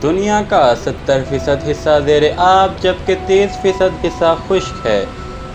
دنیا کا 70% حصہ زیر آب جبکہ 30% حصہ خشک ہے،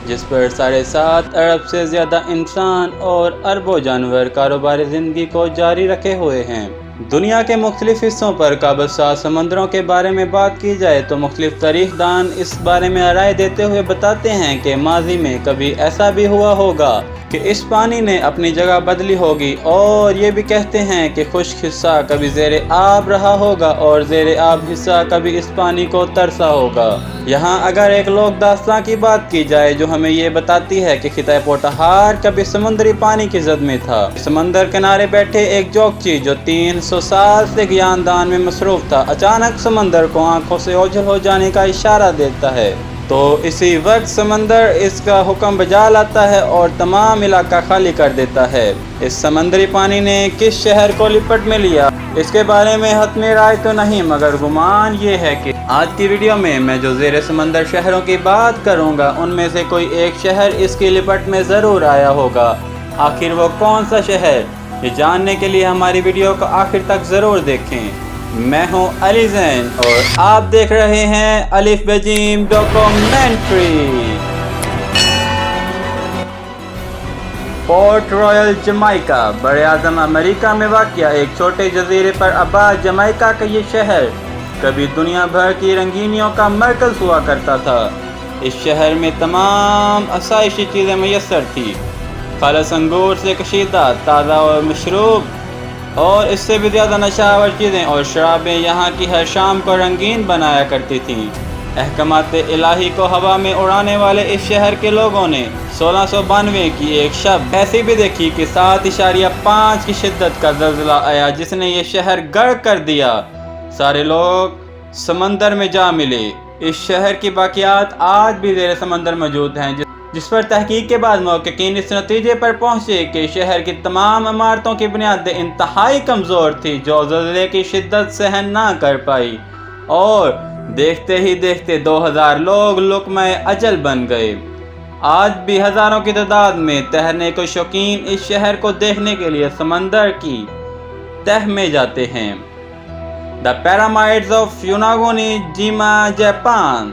جس پر 7.5 ارب سے زیادہ انسان اور اربوں جانور کاروباری زندگی کو جاری رکھے ہوئے ہیں۔ دنیا کے مختلف حصوں پر قابض ساز سمندروں کے بارے میں بات کی جائے تو مختلف تاریخ دان اس بارے میں رائے دیتے ہوئے بتاتے ہیں کہ ماضی میں کبھی ایسا بھی ہوا ہوگا کہ اس پانی نے اپنی جگہ بدلی ہوگی، اور یہ بھی کہتے ہیں کہ خشک حصہ کبھی زیر آب رہا ہوگا اور زیر آب حصہ کبھی اس پانی کو ترسا ہوگا۔ یہاں اگر ایک لوک داستان کی بات کی جائے جو ہمیں یہ بتاتی ہے کہ خطہ پوٹہار کبھی سمندری پانی کی زد میں تھا۔ سمندر کنارے بیٹھے ایک جوگچی جو 300 سال سے گیان دان میں مصروف تھا، اچانک سمندر کو آنکھوں سے اوجھل ہو جانے کا اشارہ دیتا ہے، تو اسی وقت سمندر اس کا حکم بجا لاتا ہے اور تمام علاقہ خالی کر دیتا ہے۔ اس سمندری پانی نے کس شہر کو لپٹ میں لیا، اس کے بارے میں حتمی رائے تو نہیں، مگر گمان یہ ہے کہ آج کی ویڈیو میں جو زیر سمندر شہروں کی بات کروں گا ان میں سے کوئی ایک شہر اس کی لپٹ میں ضرور آیا ہوگا۔ آخر وہ کون سا شہر، یہ جاننے کے لیے ہماری ویڈیو کو آخر تک ضرور دیکھیں۔ میں ہوں علی زین اور آپ دیکھ رہے ہیں الف بجیم ڈاکومنٹری۔ پورٹ رویل جمیکا بر اعظم امریکہ میں واقع ایک چھوٹے جزیرے پر آباد جمیکا کا یہ شہر کبھی دنیا بھر کی رنگینیوں کا مرکز ہوا کرتا تھا۔ اس شہر میں تمام آسائشی چیزیں میسر تھیں، خالص انگور سے کشیدہ تازہ اور مشروب، اور اس سے بھی زیادہ نشہ آور چیزیں اور شرابیں یہاں کی ہر شام کو رنگین بنایا کرتی تھیں۔ احکامات الہی کو ہوا میں اڑانے والے اس شہر کے لوگوں نے 1692 کی ایک شب ایسی بھی دیکھی کہ 7.5 کی شدت کا زلزلہ آیا جس نے یہ شہر غرق کر دیا۔ سارے لوگ سمندر میں جا ملے۔ اس شہر کی باقیات آج بھی زیر سمندر موجود ہیں، جس پر تحقیق کے بعد محققین اس نتیجے پر پہنچے کہ شہر کی تمام عمارتوں کی بنیادیں انتہائی کمزور تھی جو زلزلے کی شدت سہن نہ کر پائی، اور دیکھتے ہی دیکھتے 2000 لوگ لقمہ اجل بن گئے۔ آج بھی ہزاروں کی تعداد میں تیرنے کے شوقین اس شہر کو دیکھنے کے لیے سمندر کی تہ میں جاتے ہیں۔ دا پیرامائڈز آف یوناگونی جیما جاپان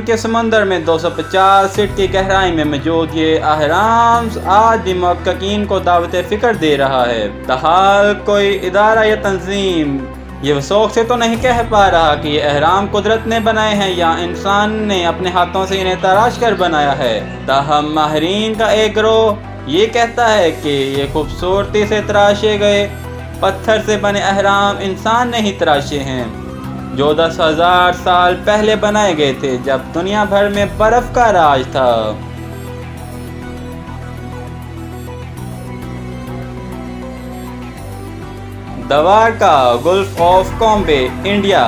کے سمندر میں 250 فٹ کی گہرائی میں موجود یہ اہرام آج بھی محققین کو دعوت فکر دے رہا ہے۔ تاحال کوئی ادارہ یا تنظیم یہ وثوق سے تو نہیں کہہ پا رہا کہ یہ اہرام قدرت نے بنائے ہیں یا انسان نے اپنے ہاتھوں سے انہیں تراش کر بنایا ہے۔ تاہم ماہرین کا ایک گروہ یہ کہتا ہے کہ یہ خوبصورتی سے تراشے گئے پتھر سے بنے اہرام انسان نے ہی تراشے ہیں، جو 10,000 سال پہلے بنائے گئے تھے جب دنیا بھر میں برف کا راج تھا۔ Dwarka gulf of Cambay India.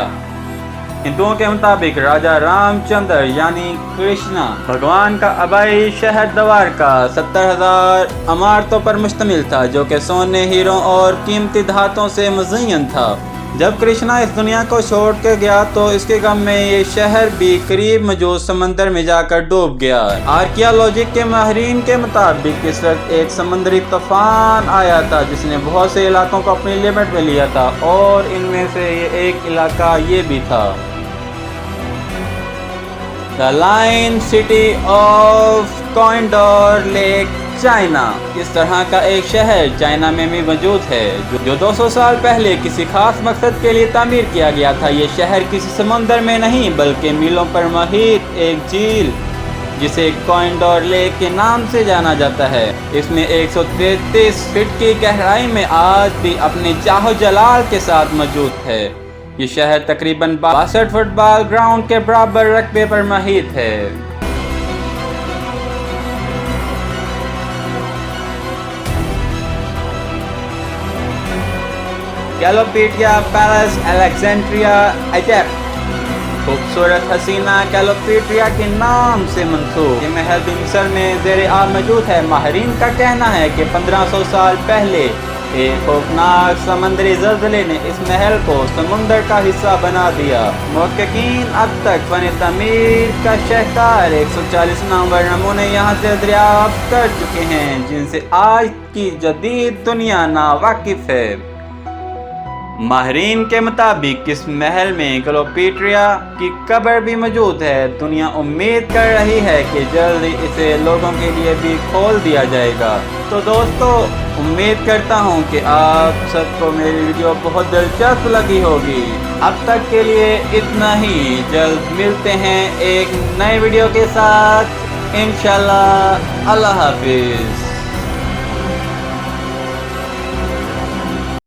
ہندوؤں کے مطابق راجا رام چندر یعنی کرشنا بھگوان کا آبائی شہر دوارکا 70,000 عمارتوں پر مشتمل تھا جو کہ سونے، ہیروں اور قیمتی دھاتوں سے مزین تھا۔ جب کرشنا اس دنیا کو چھوڑ کے گیا تو اس کے غم میں یہ شہر بھی قریب موجود سمندر میں جا کر ڈوب گیا۔ آرکیالوجی کے ماہرین کے مطابق اس وقت ایک سمندری طوفان آیا تھا جس نے بہت سے علاقوں کو اپنی لمٹ میں لیا تھا، اور ان میں سے یہ ایک علاقہ یہ بھی تھا۔ دا لائن سٹی آف کوئنڈور لیک چائنا۔ اس طرح کا ایک شہر چائنا میں بھی موجود ہے جو 200 سال پہلے کسی خاص مقصد کے لیے تعمیر کیا گیا تھا۔ یہ شہر کسی سمندر میں نہیں بلکہ میلوں پر محیط ایک جھیل جسے کوئنڈور لیک کے نام سے جانا جاتا ہے، اس میں 133 فٹ کی گہرائی میں آج بھی اپنے جاہ و جلال کے ساتھ موجود ہے۔ یہ شہر تقریباً 62 فٹ بال گراؤنڈ کے برابر رقبے پر محیط ہے۔ کیلوپیٹریا پیلس الیگزینڈریا ایجپٹ۔ خوبصورت حسینہ کیلوپیٹریا کے نام سے منسوب یہ محل بھی مصر میں زیر آب موجود ہے۔ ماہرین کا کہنا ہے کہ 1500 سال پہلے ایک خوفناک سمندری زلزلے نے اس محل کو سمندر کا حصہ بنا دیا۔ محققین اب تک فن تعمیر کا شاہکار 140 نامور نمونے یہاں سے دریافت کر چکے ہیں جن سے آج کی جدید دنیا ناواقف ہے۔ ماہرین کے مطابق اس محل میں کلیوپیٹرا کی قبر بھی موجود ہے۔ دنیا امید کر رہی ہے کہ جلد ہی اسے لوگوں کے لیے بھی کھول دیا جائے گا۔ تو دوستو، امید کرتا ہوں کہ آپ سب کو میری ویڈیو بہت دلچسپ لگی ہوگی۔ اب تک کے لیے اتنا ہی، جلد ملتے ہیں ایک نئے ویڈیو کے ساتھ انشاءاللہ۔ اللہ حافظ۔